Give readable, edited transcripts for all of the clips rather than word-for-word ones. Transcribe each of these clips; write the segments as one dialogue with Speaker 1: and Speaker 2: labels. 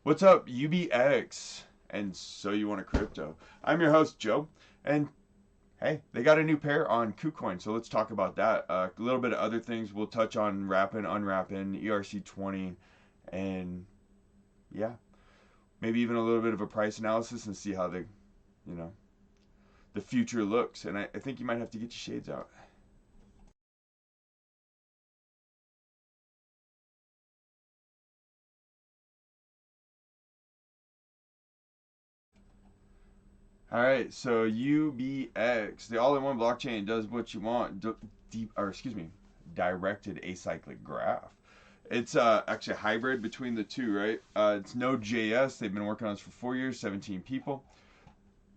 Speaker 1: What's up, UBX? And so you want a crypto? I'm your host, Joe. And hey, they got a new pair on KuCoin, so let's talk about that. A little bit of other things. We'll touch on wrapping, unwrapping, ERC20, and yeah, maybe even a little bit of a price analysis and see how you know, the future looks. And I think you might have to get your shades out. All right, so UBX, the all-in-one blockchain, does what you want. Directed acyclic graph. It's actually a hybrid between the two, right? It's Node.js. They've been working on this for 4 years, 17 people,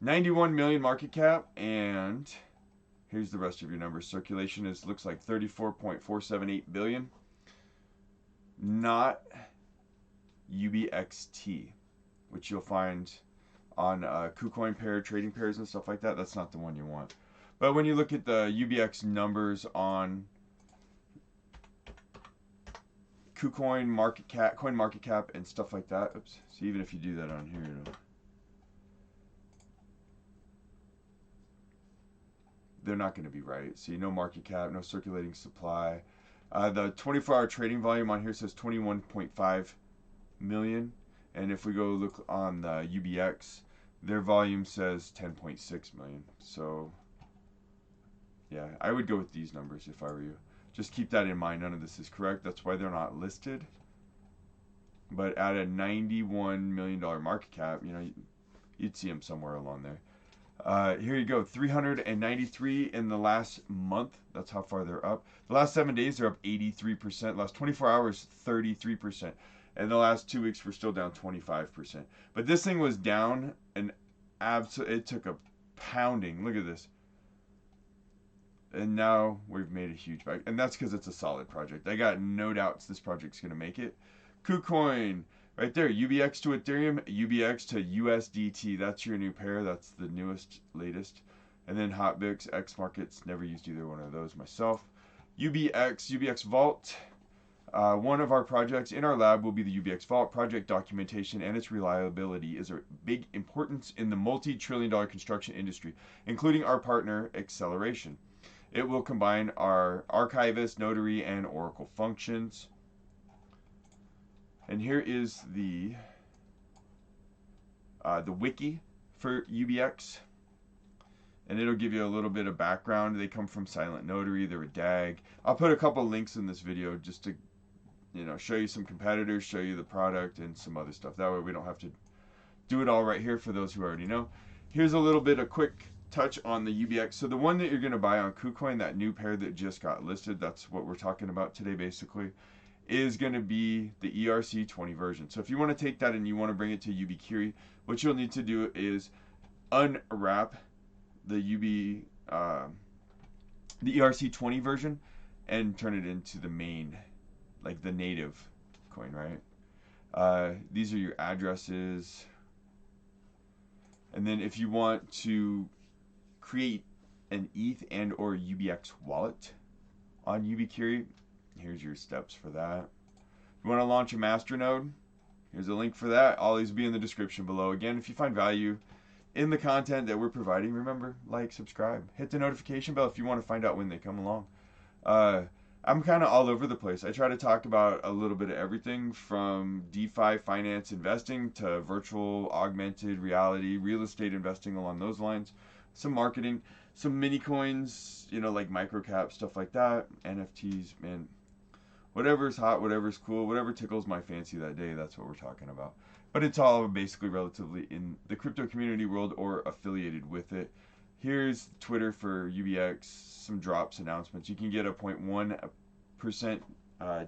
Speaker 1: 91 million market cap, and here's the rest of your numbers. Circulation looks like 34.478 billion. Not UBXT, which you'll find on KuCoin pair, trading pairs and stuff like that. That's not the one you want. But when you look at the UBX numbers on KuCoin market cap, coin market cap, and stuff like that. Oops. So even if you do that on here, they're not going to be right. See, no market cap, no circulating supply. The 24-hour trading volume on here says 21.5 million, and if we go look on the UBX, their volume says 10.6 million. So yeah, I would go with these numbers if I were you. Just keep that in mind. None of this is correct. That's why they're not listed. But at a $91 million market cap, you'd see them somewhere along there. Here you go. 393 in the last month. That's how far they're up. The last 7 days, they're up 83%. Last 24 hours, 33%. And the last 2 weeks, we're still down 25%. But this thing was down an it took a pounding. Look at this. And now we've made a huge back. And that's because it's a solid project. I got no doubts this project's going to make it. KuCoin, right there. UBX to Ethereum, UBX to USDT. That's your new pair. That's the newest, latest. And then Hotbix, X Markets. Never used either one of those myself. UBX Vault. One of our projects in our lab will be the UBX Vault. Project documentation and its reliability is a big importance in the multi-trillion-dollar construction industry, including our partner, Acceleration. It will combine our archivist, notary, and oracle functions. And here is the wiki for UBX. And it'll give you a little bit of background. They come from Silent Notary. They're a DAG. I'll put a couple links in this video just to show you some competitors, show you the product, and some other stuff. That way we don't have to do it all right here for those who already know. Here's a little bit of quick touch on the UBX. So the one that you're going to buy on KuCoin, that new pair that just got listed, that's what we're talking about today basically, is going to be the ERC20 version. So if you want to take that and you want to bring it to UBX, what you'll need to do is unwrap the ERC20 version and turn it into the main, like the native coin, right? These are your addresses. And then if you want to create an ETH and or UBX wallet on UBX, here's your steps for that. If you want to launch a Masternode, here's a link for that. All these will be in the description below. Again, if you find value in the content that we're providing, remember, like, subscribe, hit the notification bell if you want to find out when they come along. I'm kind of all over the place. I try to talk about a little bit of everything from DeFi, finance, investing to virtual, augmented reality, real estate investing along those lines, some marketing, some mini coins, like microcap, stuff like that, NFTs, man. Whatever's hot, whatever's cool, whatever tickles my fancy that day, that's what we're talking about. But it's all basically relatively in the crypto community world or affiliated with it. Here's Twitter for UBX, some drops, announcements. You can get a 0.1%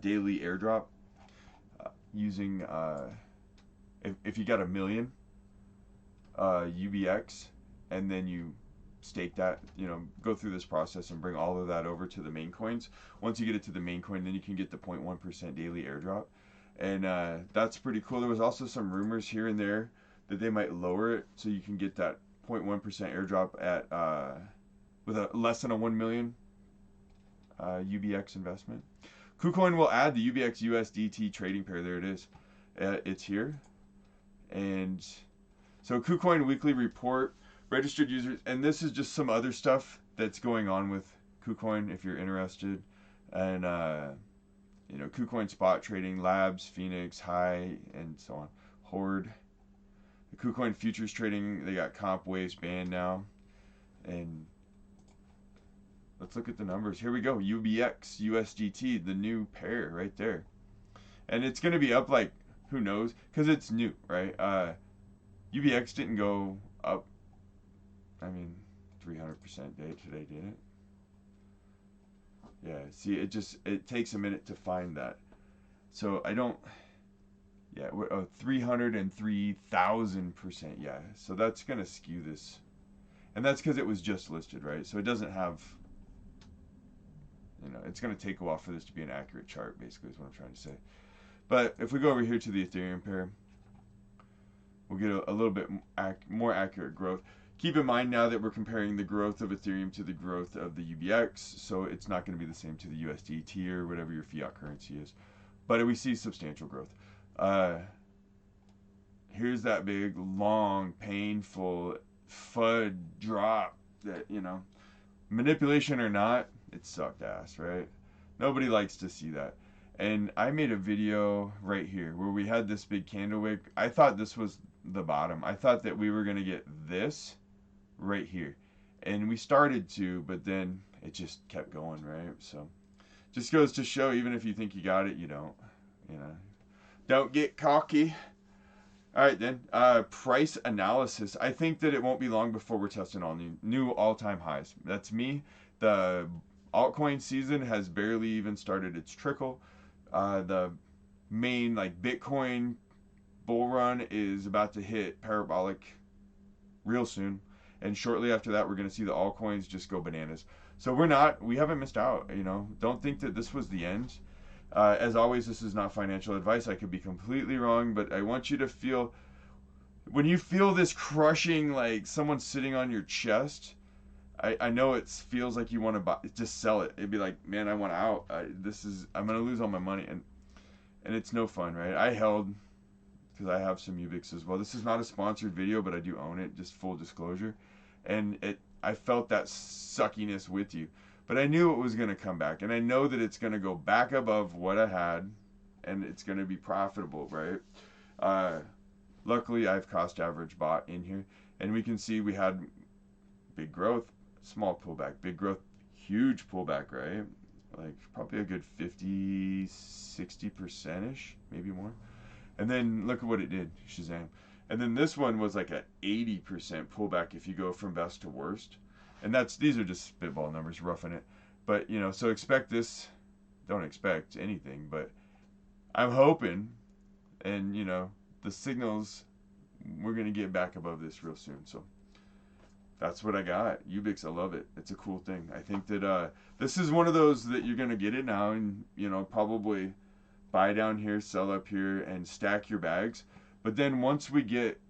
Speaker 1: daily airdrop using, if you got 1 million UBX, and then you stake that, go through this process and bring all of that over to the main coins. Once you get it to the main coin, then you can get the 0.1% daily airdrop. And that's pretty cool. There was also some rumors here and there that they might lower it so you can get that 0.1% airdrop at with a less than a 1 million UBX investment. KuCoin will add the UBX USDT trading pair. There it is. It's here. And so KuCoin weekly report, registered users, and this is just some other stuff that's going on with KuCoin if you're interested. And you know, KuCoin spot trading, Labs, Phoenix, High, and so on. Horde. The KuCoin futures trading, they got comp waves banned now. And let's look at the numbers. Here we go. UBX, USDT, the new pair right there. And it's going to be up like, who knows? Because it's new, right? UBX didn't go up, I mean, 300% day today, did it? Yeah, see, it takes a minute to find that. So I don't, yeah, 303,000%, yeah. So that's going to skew this. And that's because it was just listed, right? So it doesn't have, you know, it's going to take a while for this to be an accurate chart, basically, is what I'm trying to say. But if we go over here to the Ethereum pair, we'll get a little bit more accurate growth. Keep in mind now that we're comparing the growth of Ethereum to the growth of the UBX, so it's not going to be the same to the USDT or whatever your fiat currency is. But we see substantial growth. Here's that big, long, painful FUD drop that, you know, manipulation or not, it sucked ass, right? Nobody likes to see that. And I made a video right here where we had this big candle wick. I thought this was the bottom. I thought that we were going to get this right here. And we started to, but then it just kept going, right? So just goes to show, even if you think you got it, you don't. You know, don't get cocky. All right, then. Price analysis. I think that it won't be long before we're testing all new all-time highs. That's me. The altcoin season has barely even started its trickle. The main, like, Bitcoin bull run is about to hit parabolic real soon. And shortly after that, we're going to see the altcoins just go bananas. So we haven't missed out, you know. Don't think that this was the end. As always, this is not financial advice. I could be completely wrong, but I want you to feel, when you feel this crushing, like someone sitting on your chest, I know it feels like you want to buy, just sell it. It'd be like, man, I want out. I'm going to lose all my money. And it's no fun, right? I held, because I have some Ubix as well. This is not a sponsored video, but I do own it, just full disclosure. And I felt that suckiness with you. But I knew it was going to come back. And I know that it's going to go back above what I had. And it's going to be profitable, right? Luckily, I've cost average bought in here. And we can see we had big growth, small pullback, big growth, huge pullback, right? Like probably a good 50, 60%-ish, maybe more. And then look at what it did, Shazam. And then this one was like an 80% pullback if you go from best to worst. And these are just spitball numbers, roughing it. But, you know, so expect this. Don't expect anything, but I'm hoping, and, you know, the signals, we're going to get back above this real soon. So that's what I got. Ubix, I love it. It's a cool thing. I think that this is one of those that you're going to get it now and, you know, probably buy down here, sell up here, and stack your bags. But then once we get,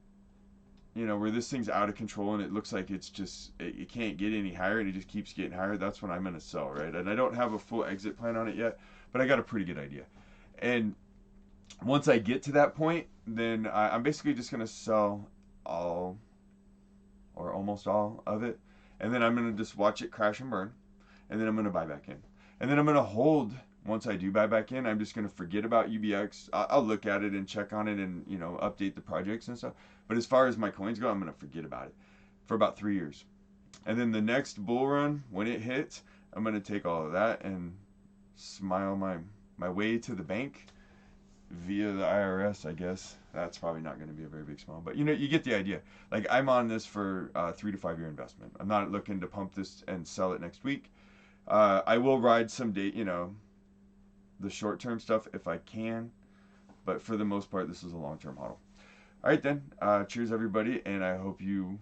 Speaker 1: you know, where this thing's out of control and it looks like it's just, it can't get any higher and it just keeps getting higher, that's when I'm going to sell, right? And I don't have a full exit plan on it yet, but I got a pretty good idea. And once I get to that point, then I'm basically just going to sell all or almost all of it. And then I'm going to just watch it crash and burn. And then I'm going to buy back in. And then I'm going to hold. Once I do buy back in, I'm just going to forget about UBX. I'll look at it and check on it and, you know, update the projects and stuff. But as far as my coins go, I'm going to forget about it for about 3 years. And then the next bull run, when it hits, I'm going to take all of that and smile my way to the bank via the IRS, I guess. That's probably not going to be a very big smile. But, you know, you get the idea. Like, I'm on this for a 3 to 5 year investment. I'm not looking to pump this and sell it next week. I will ride some day, you know, the short-term stuff if I can, but for the most part, this is a long-term model. All right, then. Cheers, everybody, and I hope you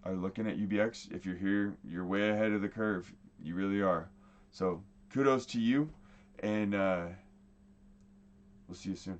Speaker 1: are looking at UBX. If you're here, you're way ahead of the curve. You really are. So kudos to you, and we'll see you soon.